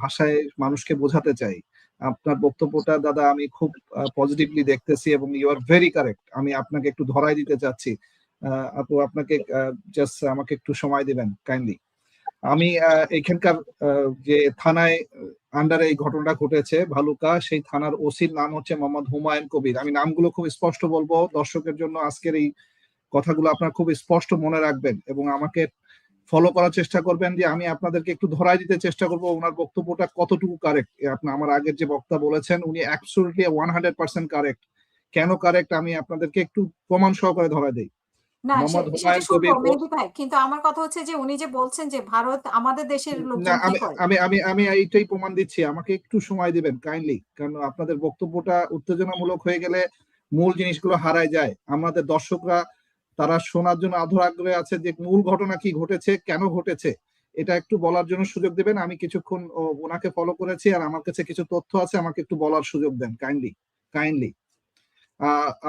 ভাষায় মানুষকে বোঝাতে চাই। আপনার বক্তব্যটা দাদা আমি খুব পজিটিভলি দেখতেছি এবং ইউ আর ভেরি কারেক্ট। আমি আপনাকে একটু ধরাই দিতে চাচ্ছি। আপু আপনাকে জাস্ট আমাকে একটু সময় দিবেন কাইন্ডলি। আমি এখানকার যে থানায় আন্ডারে এই ঘটনাটা ঘটেছে ভালুকা, সেই থানার ওসির নাম হচ্ছে মোহাম্মদ হুমায়ুন কবির। আমি নামগুলো খুব স্পষ্ট বলবো দর্শকের জন্য, আজকের এই কথাগুলো আপনার খুব স্পষ্ট মনে রাখবেন এবং আমাকে ফলো করার চেষ্টা করবেন যে আমি আপনাদেরকে একটু ধরাই দিতে চেষ্টা করবো ওনার বক্তব্যটা কতটুকু কারেক্ট। আপনার আমার আগের যে বক্তা বলেছেন উনি অ্যাবসলিউটলি 100% কারেক্ট। কেন কারেক্ট আমি আপনাদেরকে একটু প্রমাণ সহকারে ধরাই দেই। না সেটা শুনবো মেহেদী ভাই, কিন্তু আমার কথা হচ্ছে যে উনি যে বলছেন যে ভারত আমাদের দেশের লোকজন কি করে। আমি এইটাই প্রমাণ দিচ্ছি, আমাকে একটু সময় দিবেন কাইন্ডলি, কারণ আপনাদের বক্তব্যটা উত্তেজনামূলক হয়ে গেলে মূল জিনিসগুলো হারায় যায়। আমাদের দর্শকরা তারা শোনার জন্য আগ্রহ আগ্রহে আছে যে মূল ঘটনা কি ঘটেছে, কেন ঘটেছে, এটা একটু বলার জন্য সুযোগ দেবেন। আমি কিছুক্ষণ ওনাকে ফলো করেছি আর আমার কাছে কিছু তথ্য আছে, আমাকে একটু বলার সুযোগ দেন কাইন্ডলি কাইন্ডলি।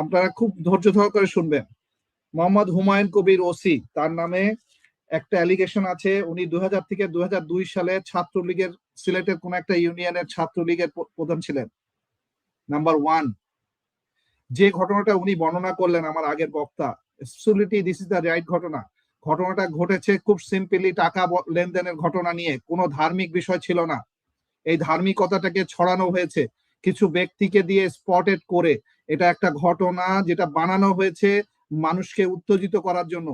আপনারা খুব ধৈর্য সহকারে শুনবেন। মোহাম্মদ হুমায়ুন কবির ওসি, তার নামে একটা অ্যালিগেশন আছে। উনি 2000 থেকে 2002 সালে ছাত্রলীগের সিলেটের কোন একটা ইউনিয়নের ছাত্রলীগের প্রধান ছিলেন। নাম্বার 1, যে ঘটনাটা উনি বর্ণনা করলেন আমার আগের বক্তা, absolutely this is the right ঘটনা। ঘটনাটা ঘটেছে খুব সিম্পলি টাকা লেনদেনের ঘটনা নিয়ে, কোনো ধার্মিক বিষয় ছিল না। এই ধার্মিকতাটাকে ছড়ানো হয়েছে কিছু ব্যক্তিকে দিয়ে স্পটেড করে। এটা একটা ঘটনা যেটা বানানো হয়েছে মানুষকে উত্তেজিত করার জন্য।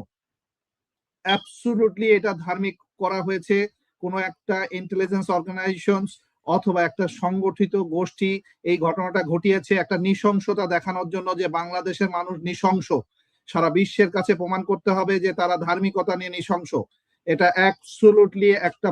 অ্যাবসলিউটলি এটা ধার্মিক করা হয়েছে কোনো একটা ইন্টেলিজেন্স অর্গানাইজেশন অথবা একটা সংগঠিত গোষ্ঠী এই ঘটনাটা ঘটিয়েছে একটা নৃশংসতা দেখানোর জন্য, যে বাংলাদেশের মানুষ নৃশংস। সারা বিশ্বের কাছে প্রমাণ করতে হবে যে তারা ধার্মিকতা নিয়ে নৃশংস। এটা অ্যাবসলিউটলি একটা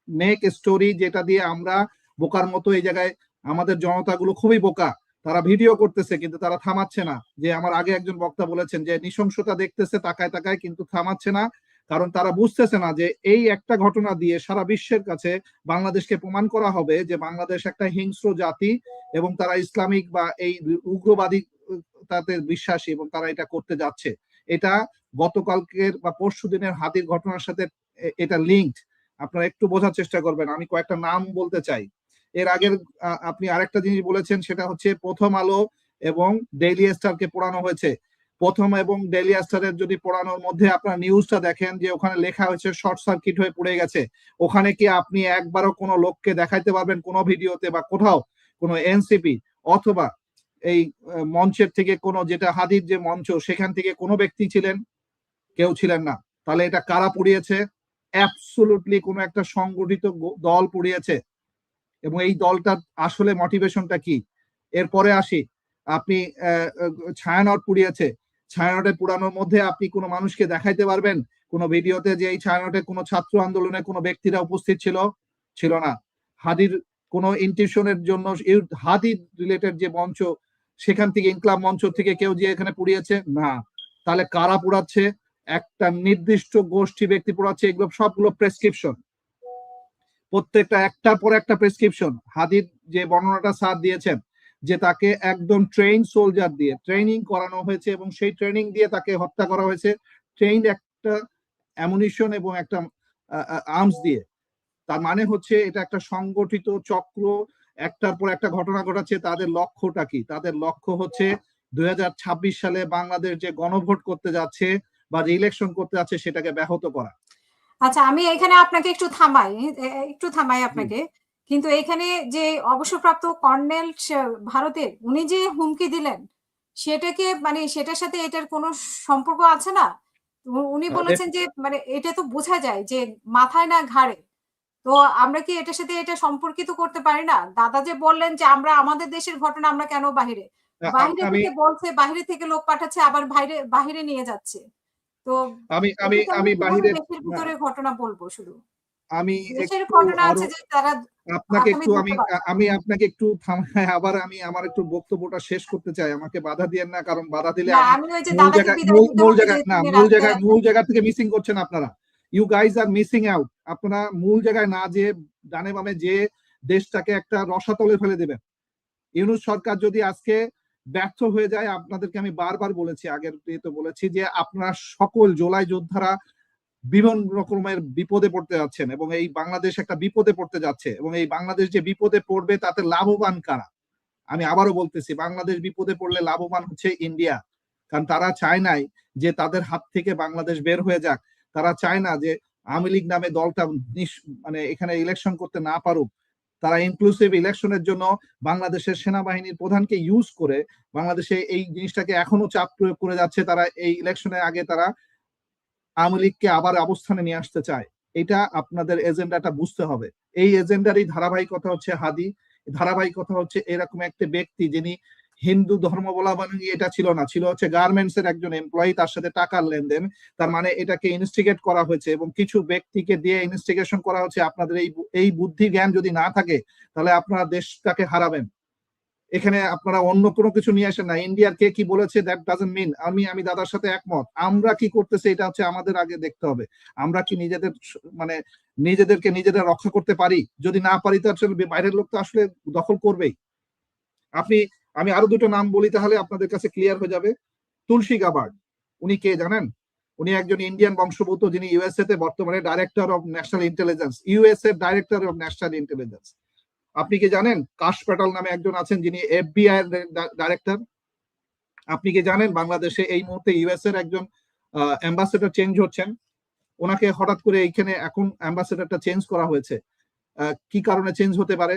মেক স্টোরি, যেটা দিয়ে আমরা বোকার মতো এই জায়গায় আমাদের জনতাগুলো খুবই বোকা। তারা ভিডিও করতেছে কিন্তু তারা থামাচ্ছে না। যে আমার আগে একজন বক্তা বলেছেন যে নৃশংসতা দেখতেছে তাকায় তাকায় কিন্তু থামাচ্ছে না, কারণ তারা বুঝতেছে না যে এই একটা ঘটনা দিয়ে সারা বিশ্বের কাছে বাংলাদেশকে প্রমাণ করা হবে যে বাংলাদেশ একটা হিংস্র জাতি এবং তারা ইসলামিক বা এই উগ্রবাদী তাদের বিশ্বাসী এবং তারা এটা করতে যাচ্ছে। এটা গতকালকের বা পরশু দিনের হাতির ঘটনার সাথে এটা লিঙ্কড। আপনারা একটু বোঝার চেষ্টা করবেন, আমি কয়েকটা নাম বলতে চাই। এর আগের আপনি আরেকটা জিনিস বলেছেন, সেটা হচ্ছে প্রথম আলো এবং ডেইলি স্টারকে পোড়ানো হয়েছে। প্রথম এবং ডেইলি স্টারের যদি পোড়ানোর মধ্যে আপনার নিউজটা দেখেন যে ওখানে লেখা হয়েছে শর্ট সার্কিট হয়ে পুড়ে গেছে। ওখানে কি আপনি একবারও কোনো লোককে দেখাইতে পারবেন কোনো ভিডিওতে বা কোথাও কোনো এনসিপি অথবা এই মঞ্চের থেকে কোনো, যেটা হাদির যে মঞ্চ সেখান থেকে কোনো ব্যক্তি ছিলেন? কেউ ছিলেন না। তাহলে এটা কারা পুড়িয়েছে? অ্যাবসলিউটলি কোনো একটা সংগঠিত দল পুড়িয়েছে। এবং এই দলটার আসলে মোটিভেশনটা কি? এরপরে আসি, আপনি ছায়ানট পুড়িয়েছে। ছায়ানটে পুরানোর মধ্যে আপনি কোনো মানুষকে দেখাইতে পারবেন কোনো ভিডিওতে যে এই ছায়ানটে কোনো ছাত্র আন্দোলনে কোনো ব্যক্তিরা উপস্থিত ছিল? ছিল না। হাদির কোনো ইনটিউশনের জন্য হাদির রিলেটেড যে মঞ্চ সেখান থেকে ইনকলাব মঞ্চ থেকে কেউ যে এখানে পুড়িয়েছে? না। তাহলে কারা পুড়াচ্ছে? একটা নির্দিষ্ট গোষ্ঠী ব্যক্তি পুড়াচ্ছে। এগুলো সবগুলো প্রেসক্রিপশন, প্রত্যেকটা একটার পর একটা প্রেসক্রিপশন। হাদির যে বর্ণনাটা স্যার দিয়েছেন যে তাকে একদম ট্রেন সোলজার দিয়ে ট্রেনিং করানো হয়েছে এবং সেই ট্রেনিং দিয়ে তাকে হত্যা করা হয়েছে, ট্রেন একটা অ্যামুনিশন এবং একটা আর্মস দিয়ে। তার মানে হচ্ছে এটা একটা সংগঠিত চক্র, একটার পর একটা ঘটনা ঘটাচ্ছে। তাদের লক্ষ্যটা কি? তাদের লক্ষ্য হচ্ছে 2026 সালে বাংলাদেশ যে গণভোট করতে যাচ্ছে বা ইলেকশন করতে যাচ্ছে সেটাকে ব্যাহত করা। আচ্ছা আমি এখানে আপনাকে একটু থামাই আপনাকে। কিন্তু এখানে যে অবসরপ্রাপ্ত কর্নেল ভারতের উনি যে হুমকি দিলেন সেটাকে মানে সেটার সাথে এটার কোনো সম্পর্ক আছে না? উনি বলেছেন যে মানে এটা তো বোঝা যায় যে মাথায় না ঘাড়ে। তো আমরা কি এটার সাথে এটা সম্পর্কিত করতে পারি না? দাদা যে বললেন যে আমরা আমাদের দেশের ঘটনা আমরা কেন বাহিরে থেকে বলছে, বাহিরে থেকে লোক পাঠাচ্ছে আবার বাহিরে নিয়ে যাচ্ছে। তো আমি বাহিরে দেশের ভিতরে ঘটনা বলবো শুধু। আমি দেশের ঘটনা আছে যে তারা আমি আপনাকে একটু থামায় আবার আমি আমার একটু বক্তব্যটা শেষ করতে চাই। আমাকে বাধা দিয়েন না, কারণ বাধা দিলে আমি মূল জায়গা থেকে মিসিং করছেন আপনারা। You guys are missing out. আপনারা মূল জায়গায় না যে ডানে বামে যে দেশটাকে একটা রসাতলে ফেলে দেবেন। ইউনূস সরকার যদি আজকে ব্যর্থ হয়ে যায়, আপনাদেরকে আমি বারবার বলেছি, আগের তো বলেছি যে আপনারা সকল জুলাই যোদ্ধারা বিভিন্ন রকমের বিপদে পড়তে যাচ্ছেন, এবং এই বাংলাদেশ একটা বিপদে পড়তে যাচ্ছে, এবং এই বাংলাদেশ যে বিপদে পড়বে তাতে লাভবান কারা? আমি আবারও বলতেছি, বাংলাদেশ বিপদে পড়লে লাভবান হচ্ছে ইন্ডিয়া। কারণ তারা চায় নাই যে তাদের হাত থেকে বাংলাদেশ বের হয়ে যাক। তারা চায় না যে আওয়ামী লীগ নামে দলটা মানে এখানে ইলেকশন করতে না পারুক। তারা ইনক্লুসিভ ইলেকশনের জন্য বাংলাদেশের সেনাবাহিনীর প্রধানকে ইউজ করে বাংলাদেশে এই জিনিসটাকে এখনো চাপ প্রয়োগ করে যাচ্ছে। তারা এই ইলেকশনের আগে তারা আওয়ামী লীগকে আবার অবস্থানে নিয়ে আসতে চায়। এটা আপনাদের এজেন্ডাটা বুঝতে হবে। এই এজেন্ডারই ধারাবাহিকতা হচ্ছে হাদি, ধারাবাহিকতা হচ্ছে এরকম একটা ব্যক্তি যিনি হিন্দু ধর্মাবলম্বী এটা ছিল না, ছিল হচ্ছে গার্মেন্টস এর একজন এমপ্লয়ি, তার সাথে টাকার লেনদেন। তার মানে এটাকে ইনস্টিগেট করা হয়েছে এবং কিছু ব্যক্তিকে দিয়ে ইনস্টিগেশন করা হচ্ছে। আপনাদের এই বুদ্ধি জ্ঞান যদি না থাকে তাহলে আপনারা দেশটাকে হারাবেন। এখানে আপনারা অন্য কোনো কিছু নিয়ে আসেন না। ইন্ডিয়ার কে কি বলেছে দ্যাট ডাজন্ট মিন আমি দাদার সাথে একমত। আমরা কি করতেছি এটা হচ্ছে আমাদের আগে দেখতে হবে। আমরা কি নিজেদের মানে নিজেদেরকে নিজেদের রক্ষা করতে পারি? যদি না পারি তো আসলে বাইরের লোক তো আসলে দখল করবেই। আমি আরো দুটো নাম বলি তাহলে আপনাদের কাছে ক্লিয়ার হয়ে যাবে। তুলসী গাবার্ড, উনি কে জানেন? উনি একজন ইন্ডিয়ান বংশোদ্ভূত, যিনি ইউএসএ তে বর্তমানে director of national intelligence, USA director of national intelligence. আপনি কি জানেন কাশ প্যাটাল নামে একজন আছেন যিনি এফবিআই এর ডাইরেক্টর? আপনি কি জানেন বাংলাদেশে এই মুহূর্তে ইউএস এর একজন অ্যাম্বাসেডর চেঞ্জ হচ্ছেন? ওনাকে হঠাৎ করে এইখানে এখন অ্যাম্বাসেডরটা চেঞ্জ করা হয়েছে। কি কারণে চেঞ্জ হতে পারে?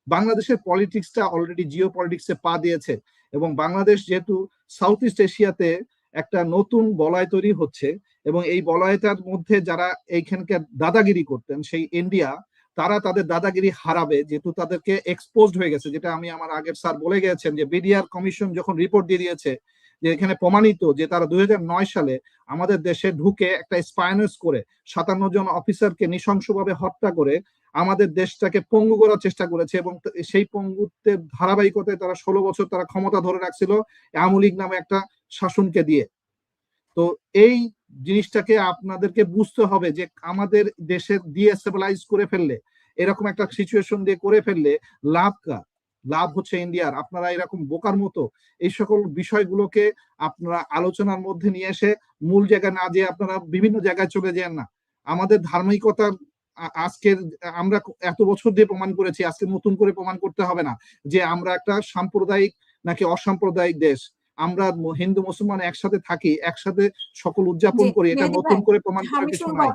বাংলাদেশের পলিটিক্সটা অলরেডি জিও পলিটিক্সে পা দিয়েছে, এবং বাংলাদেশ যেহেতু সাউথ ইস্ট এশিয়াতে একটা নতুন বলয় তৈরি হচ্ছে, এবং এই বলয়টার মধ্যে যারা এইখানকার দাদাগিরি করতেন সেই ইন্ডিয়া, তারা তাদের দাদাগিরি হারাবে যেহেতু তাদেরকে এক্সপোজড হয়ে গেছে। যেটা আমি আমার আগের স্যার বলে গেছেন যে বিডিআর কমিশন যখন রিপোর্ট দিয়ে দিয়েছে যে এখানে প্রমাণিত যে তারা 2009 সালে আমাদের দেশে ঢুকে একটা স্পাইনাস করে 57 জন অফিসারকে নৃশংসভাবে হত্যা করে আমাদের দেশটাকে পঙ্গু করার চেষ্টা করেছে, এবং সেই পঙ্গুত্বের ধারাবাহিকতায় তারা 16 বছর তারা ক্ষমতা ধরে রাখছিল আওয়ামী লীগ নামে একটা শাসনকে দিয়ে। তো এই জিনিসটাকে আপনাদেরকে বুঝতে হবে যে আমাদের দেশে ডিএস্টেবিলাইজ করে ফেললে, এরকম একটা সিচুয়েশন দিয়ে করে ফেললে লাভ কার? লাভ হচ্ছে ইন্ডিয়ার। আপনারা এরকম বোকার মতো এই সকল বিষয়গুলোকে আপনারা আলোচনার মধ্যে নিয়ে এসে মূল জায়গায় না যেয়ে আপনারা বিভিন্ন জায়গায় চলে যান না। আমাদের ধার্মিকতার আজকের আমরা এত বছর দিয়ে প্রমাণ করেছি, আজকে নতুন করে প্রমাণ করতে হবে না যে আমরা একটা সাম্প্রদায়িক নাকি অসাম্প্রদায়িক দেশ। আমরা হিন্দু মুসলমান একসাথে থাকি, একসাথে সকল উদযাপন করি, এটা নতুন করে প্রমাণ করার কিছু নাই।